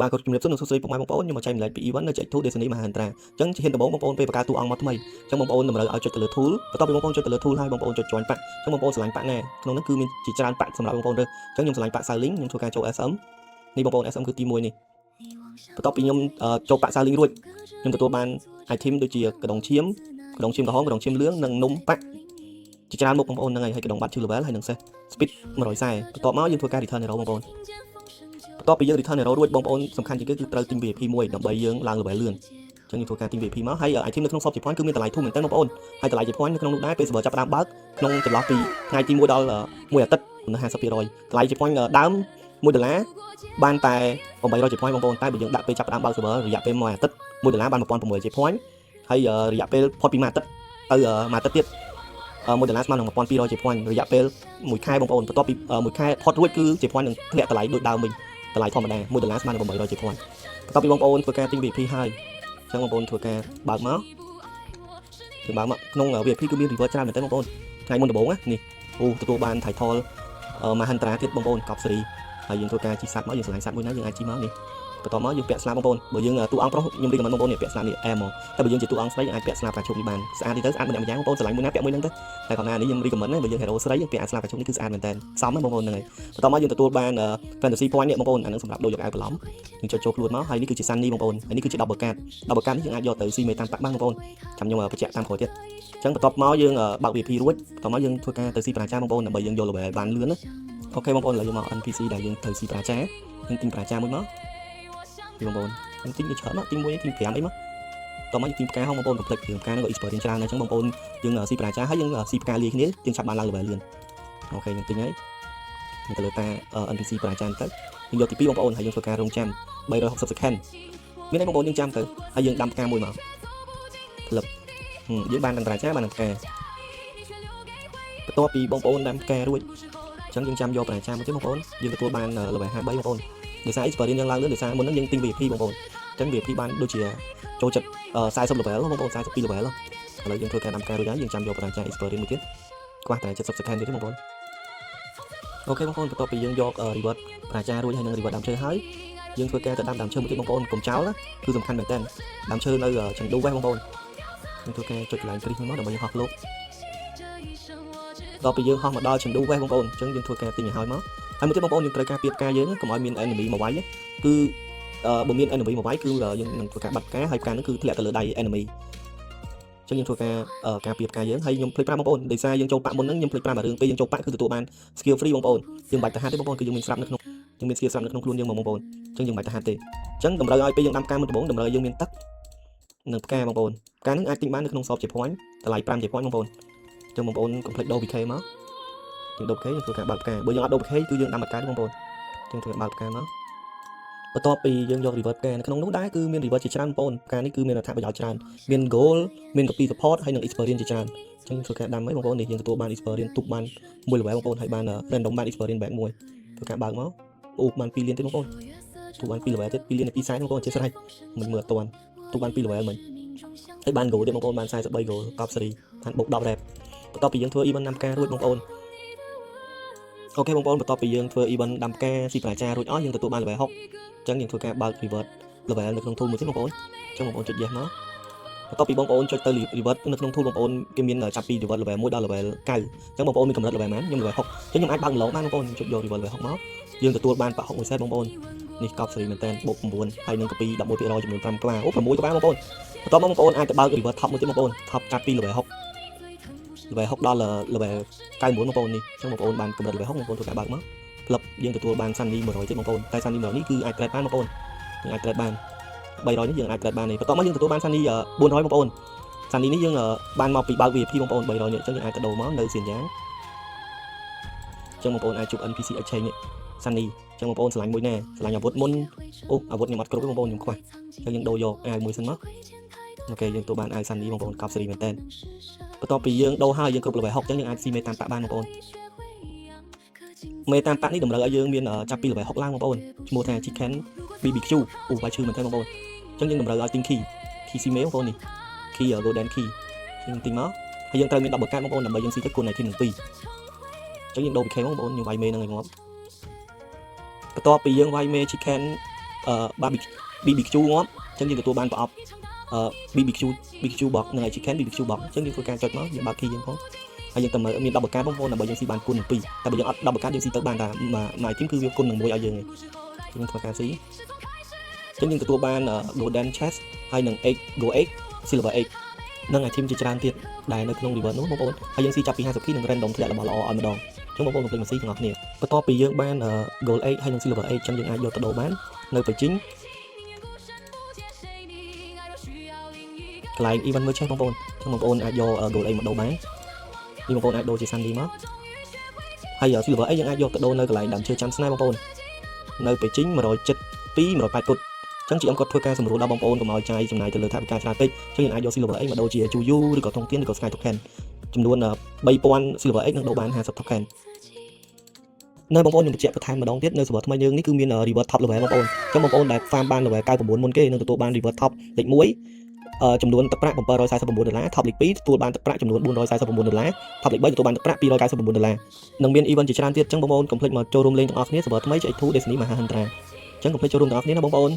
បាទក៏ជំរាបសួរនឹងសួស្តីពុកម៉ែបងប្អូនខ្ញុំមកចែកម្លែកពី event នៅចែក tool Destiny មហាន្ត្រាអញ្ចឹងជាហ៊ានដំបូងបងប្អូនពេលបង្កើតតួអង្គមកថ្មីអញ្ចឹងបងប្អូនតម្រូវឲ្យចុចទៅលើ tool បន្ទាប់ពីបងប្អូនចុចទៅលើ tool ហើយបងប្អូនចុច join ប៉ាក់អញ្ចឹងបងប្អូនឆ្លាញ់ប៉ាក់ណាក្នុងនោះគឺមានជាច្រើនប៉ាក់សម្រាប់បងប្អូនរើសអញ្ចឹងខ្ញុំឆ្លាញ់ប៉ាក់ Saling ខ្ញុំធ្វើការចូល SM នេះបងប្អូន SM គឺទី1នេះបន្ទាប់ពីខ្ញុំចូលប៉ាក់ Saling រួចខ្ញុំទទួលបាន item ដូចជាកដុងឈាមក្រហមកដុងឈាមលឿងនិងនំប៉ាក់ជាច្រើនមុខបងប្អូនហ្នឹងហើយកដុងបាត់ជឿ level ហើយនឹងសេះ speed 140បន្ទាប់មកយើងធ្វើការ return hero បងប្អូនបន្ទាប់ពីយើង return hero រួចបងប្អូនសំខាន់ជាងគេគឺត្រូវទិញ VIP មួយដើម្បីយើងឡើង level លឿនអញ្ចឹងយើងធ្វើការទិញ VIP មកហើយ item នៅក្នុង shop ជា point គឺមានតម្លៃធូរមែនតើបងប្អូនហើយតម្លៃជា point នៅក្នុងនោះដែរពេល server ចាប់ផ្ដើមបើកក្នុងចន្លោះពីថ្ងៃទី1ដល់1អាទិត្យនៅ 50% តម្លៃជា point ដើម$1បានតែ800ជា point បងប្អូនតែបើយើងដាក់ពេលចាប់ផ្ដើមបើក server រយៈពេល1អាទិត្យ$បាន1600ជា point ហើយរយៈពេលផុតពី1អាទិត្យទៅ1អាទិត្យទៀត$1ស្មើនឹង1200ជា point រយៈពេល1ខែបងប្អូនបន្ទាប់ពី1ខែផុតរួចគឺជា point នឹងធ្លាក់តម្លៃដូចដើមវិញតម្លៃធម្មតា$1ស្មើនឹង800ជា point បន្ទាប់ពីបងប្អូនធ្វើការទិញ VIP ហើយអញ្ចឹងបងប្អូនធ្វើការបើកមកក្នុង VIP គឺមាន reward ច្រើនមែនទេបងប្អូនថ្ងៃមុនដំបូងនេះទទួលបាន title មហិន្ត្រាទៀតបងប្អូនកប់សេរីហើយយើងធ្វើការជីស័ព្ទមកយើងឆ្លាញ់ស័ព្ទមួយណាយើងអាចជីមកនេះបន្ទាប់មកយើងពាក់ស្លាបបងប្អូនបើយើងតួអង្គប្រុសខ្ញុំ recommend បងប្អូននេះពាក់ស្លាបនេះ M មកតែបើយើងជាតួអង្គស្រីយើងអាចពាក់ស្លាបកាជុកនេះបានស្អាតទេស្អាតម្នាក់ម្យ៉ាងបងប្អូនឆ្លាញ់មួយណាពាក់មួយហ្នឹងទៅតែគាត់ណានេះខ្ញុំ recommend បើយើង hero ស្រីយើងពាក់ស្លាបកាជុកនេះគឺស្អាតមែនតើសមហ្នឹងបងប្អូនហ្នឹងហើយបន្ទាប់មកយើងទទួលបាន fantasy point នេះបងប្អូនអានឹងសម្រាប់ដូចយកអាវបន្លំយើងចុចចូលខ្លួនមកហើយនេះគឺជា Sunny បងប្អូនហើយនេះគឺជា double card នេះយើងអាចយកទៅស៊ីមេតាមប៉ាក់បានបងប្អូនចាំខ្ញុំបញ្ជាក់តាមក្រោយទៀតអញ្ចឹងបន្ទាប់មកយើងបើក VIP រួចបន្ទាប់មកយើងធ្វើការទៅស៊ីប្រាចាបងប្អូនដើម្បីយើងយក level បានលឿនណាអូខេបងប្អូនឥឡូវយើងមក NPC ដែលយើងត្រូវស៊ីប្រាចាយើងទិញប្រាចាមួយមកពីបងប្អូនយើងទិញច្រើនមកទិញ1ទិញ5អីមកតោះមកយើងទិញផ្កាហោបងប្អូន complete រឿងផ្កាហ្នឹងក៏ experience ច្រើនដែរអញ្ចឹងបងប្អូនយើងស៊ីប្រាចាហើយយើងស៊ីផ្កាលាយគ្នាយើងចាប់បានឡើង level លឿនអូខេយើងទិញហើយយើងទៅលើតា NPC ប្រាចាទៅយើងយកទី2បងប្អូនហើយយើងធ្វើការរងចាំ360 second មានអីបងប្អូនយើងចាំទៅហើយយើងដាំផ្កាមួយមកក្លឹបយើងបានទាំងប្រាចាបានទាំងផ្កាបន្ទាប់ពីបងប្អូនដាំផ្ការួចអញ្ចឹងយើងចាំយកប្រាចាមកទៀតបងប្អូនយើងទទួលបាន level 53បងប្អូនដោយសារ experience យើងឡើងលឿនដោយសារមុនហ្នឹងយើងទិញ VIP បងប្អូនអញ្ចឹង VIP បានដូចជាចូលចិត្ត40 level បងប្អូន42 level ឥឡូវយើងធ្វើការដាំផ្ការួចហើយយើងចាំយកប្រាចា experience មួយទៀតខ្វះតែ70 second ទៀតបងប្អូនអូខេបងប្អូនបន្ទាប់ពីយើងយក reward ប្រាចារួចហើយនឹង reward ដាំឈើហើយយើងធ្វើការទៅដាំឈើមួយទៀតបងប្អូនកុំចោលណាគឺសំខាន់មែនតើដាំឈើនៅចន្ទូវេះបងប្អូនយើងធ្វើការចុចកន្លែងគ្រីសហ្នឹងមកដើម្បីយើងហោះលោកដល់ពេលយើងហោះមកដល់ចន្ទូវេះបងប្អូនអញ្ចឹងយើងធ្វើការទិញឲ្យហើយមកហើយមួយទៀតបងប្អូនយើងត្រូវការពីផ្កាយើងកុំឲ្យមាន enemy មកវាយគឺបើមាន enemy មកវាយគឺយើងនឹងធ្វើការបាត់ផ្កាហើយផ្កាហ្នឹងគឺធ្លាក់ទៅលើដៃ enemy អញ្ចឹងយើងធ្វើការពីផ្កាយើងហើយខ្ញុំភ្លេចប្រាប់បងប្អូនដោយសារយើងចូលប៉ាក់មុនហ្នឹងខ្ញុំភ្លេចប្រាប់រឿងពេលយើងចូលប៉ាក់គឺទទួលបាន skill free បងប្អូនយើងបាច់ទៅហាត់ទេបងប្អូនគឺយើងមានស្រាប់នៅក្នុងយើងមាន skill ស្រាប់នៅក្នុងខ្លួនយើងបងប្អូនអញ្ចឹងយើងបាច់ទៅហាត់ទេអញ្ចឹងតម្រូវឲ្យពេលយើងដាំផ្កាមុនដំបូងតម្រូវយើងមានទឹកនិងផ្កាបងប្អូនផ្កាហ្នឹងអាចទិញបាននៅក្នុង shop ជា point តម្លៃ5ជា point បងប្អូនអញ្ចឹងបងប្អូនកុំភ្លេចដូរ PK មកយើងដូរ PK យើងធ្វើការបើកផ្កាបើយើងអត់ដូរ PK គឺយើងដាំអត់កើតបងប្អូនយើងធ្វើបើកផ្កាមកបន្ទាប់ពីយើងយក reward ផ្កានៅក្នុងនោះដែរគឺមាន reward ជាច្រើនបងប្អូនផ្កានេះគឺមានអត្ថប្រយោជន៍ច្រើនមាន goal មាន copy support ហើយនិង experience ជាច្រើនអញ្ចឹងធ្វើការដាំហើយបងប្អូននេះយើងទទួលបាន experience ទុកបាន1 level បងប្អូនហើយបាន random បាន experience back មួយធ្វើការបើកមកបាន2លានទៀតបងប្អូនទុកបាន2 level ទៀត2លានពីខ្សែបងប្អូនចេះស្រេចមិនមើលអត់ទាន់ទុកបាន2 level មិញហើយបាន goal ទៀតបងប្អូនបាន43 goal កប់សេរីបានបុក10 rep បន្ទាប់ពីយើងធ្វើ event ដាំផ្ការួចបងប្អូនអូខេបងប្អូនបន្ទាប់ពីយើងធ្វើ event ដាំផ្កាស៊ីប្រាចារួចអស់យើងទទួលបាន level 6អញ្ចឹងយើងធ្វើការបើក reward level នៅក្នុង tool មួយទៀតបងប្អូនអញ្ចឹងបងប្អូនចុច yes មកបន្ទាប់ពីបងប្អូនចុចទៅ reward នៅក្នុង tool បងប្អូនគេមានចាប់ពី reward level 1ដល់ level 9អញ្ចឹងបងប្អូនមានកម្រិត level ប៉ុន្មានខ្ញុំ level 6អញ្ចឹងខ្ញុំអាចបើកម្លងបានបងប្អូនចុចយក reward level 6មកយើងទទួលបានប៉ាក់6មួយសេតបងប្អូននេះកប់សេរីមែនតើបូក9ហើយនឹងកពី 11% ចំនួន5ក្បាល6ក្បាលបងប្អូនបន្ទាប់មកបងប្អូនអាចទៅបើក reward top មួយទៀតបងប្អូន top ចាប់ពី level 6ដល់ level 99បងប្អូននេះអញ្ចឹងបងប្អូនបានកម្រិត level 6បងប្អូនធ្វើការបើកមកក្លឹបយើងទទួលបាន Sunny 100ទៀតបងប្អូនតែ Sunny 100នេះគឺអាច trade បានបងប្អូនយើងអាច trade បាន300នេះយើងអាច trade បាននេះបន្ទាប់មកយើងទទួលបាន Sunny 400បងប្អូន Sunny នេះយើងបានមកពីបើក VIP បងប្អូន300នេះអញ្ចឹងយើងអាចទៅដូរមកនៅសៀនយ៉ាងអញ្ចឹងបងប្អូនអាចជួប NPC exchange នេះ Sunny អញ្ចឹងបងប្អូនឆ្លាញ់មួយណាឆ្លាញ់អាវុធមុនអាវុធខ្ញុំអត់គ្រប់ទេបងប្អូនខ្ញុំខ្វះអញ្ចឹងយើងដូរយកអាវមួយសិនមកអូខេយើងទទួលបានអាវ Sunny បងប្អូនកប់សេរីមែនតើបន្ទាប់ពីយើងដូរហើយយើងគ្រប់ level 6អញ្ចឹងយើងអាចស៊ីមេតាមប៉ាក់បានបងប្អូនមេតាមប៉ាក់នេះតម្រូវឲ្យយើងមានចាប់ពី level 6ឡើងបងប្អូនឈ្មោះថា Chicken BBQ បាយឈឺមែនតើបងប្អូនអញ្ចឹងយើងតម្រូវឲ្យទិញ key ស៊ីមេបងប្អូននេះ key golden key យើងទិញមកហើយយើងត្រូវមាន10បកាត់បងប្អូនដើម្បីយើងស៊ីទឹកគុណ item 2អញ្ចឹងយើងដូរ PK បងប្អូនយើងវាយមេនឹងឲ្យងាប់បន្ទាប់ពីយើងវាយមេ Chicken BBQ ងាប់អញ្ចឹងយើងទទួលបានប្រអប់ BBQ box និង chicken BBQ box អញ្ចឹងយើងធ្វើការចុចមកយើងបើក key យើងផងហើយយើងទៅមើលមាន double card បងប្អូនដើម្បីយើងស៊ីបានគុណនឹង2តែបើយើងអត់ double card យើងស៊ីទៅបានតែមួយ item គឺវាគុណនឹង1ឲ្យយើងឯងយើងធ្វើការស៊ីអញ្ចឹងយើងទទួលបាន golden chest ហើយនឹង egg go egg silver egg និង item ជាច្រើនទៀតដែលនៅក្នុង reward នោះបងប្អូនហើយយើងស៊ីចាប់ពី 50k និង random ធ្លាក់របស់ល្អឲ្យម្ដងអញ្ចឹងបងប្អូនកុំភ្លេចមកស៊ីទាំងអស់គ្នាបន្ទាប់ពីយើងបាន gold egg ហើយនិង silver egg អញ្ចឹងយើងអាចយកទៅដូរបាននៅពេជីងកន្លែង event merchant បងប្អូនអញ្ចឹងបងប្អូនអាចយក gold egg មកដូរបាននេះបងប្អូនអាចដូរជា sandy មកហើយ silver egg យើងអាចយកទៅដូរនៅកន្លែងដើមឈើចាំស្នែបងប្អូននៅពេជីង172 180ពុតអញ្ចឹង GM គាត់ធ្វើការសម្រួលដល់បងប្អូនកុំឲ្យចាយចំណាយទៅលើថវិកាច្រើនពេកអញ្ចឹងយើងអាចយក silver egg មកដូរជា chuyu ឬក៏ធុងទៀនឬក៏ sky token ចំនួន 3000 silver egg នឹងដូរបាន50 token នៅបងប្អូនខ្ញុំបញ្ជាក់បន្ថែមម្ដងទៀតនៅ server ថ្មីយើងនេះគឺមាន reward top level បងប្អូនអញ្ចឹងបងប្អូនដែល farm បាន level 99មុនគេនឹងទទួលបាន reward top លេខ1ចំនួនទឹកប្រាក់$749 top លេខ2ទទួលបានទឹកប្រាក់ចំនួន$449 top លេខ3ទទួលបានទឹកប្រាក់$299និងមាន event ជាច្រើនទៀតអញ្ចឹងបងប្អូនកុំភ្លេចមកចូលរួមលេងទាំងអស់គ្នា server ថ្មី H2 Destiny Mahahuntra អញ្ចឹងកុំភ្លេចចូលរួមទាំងអស់គ្នាណាបងប្អូន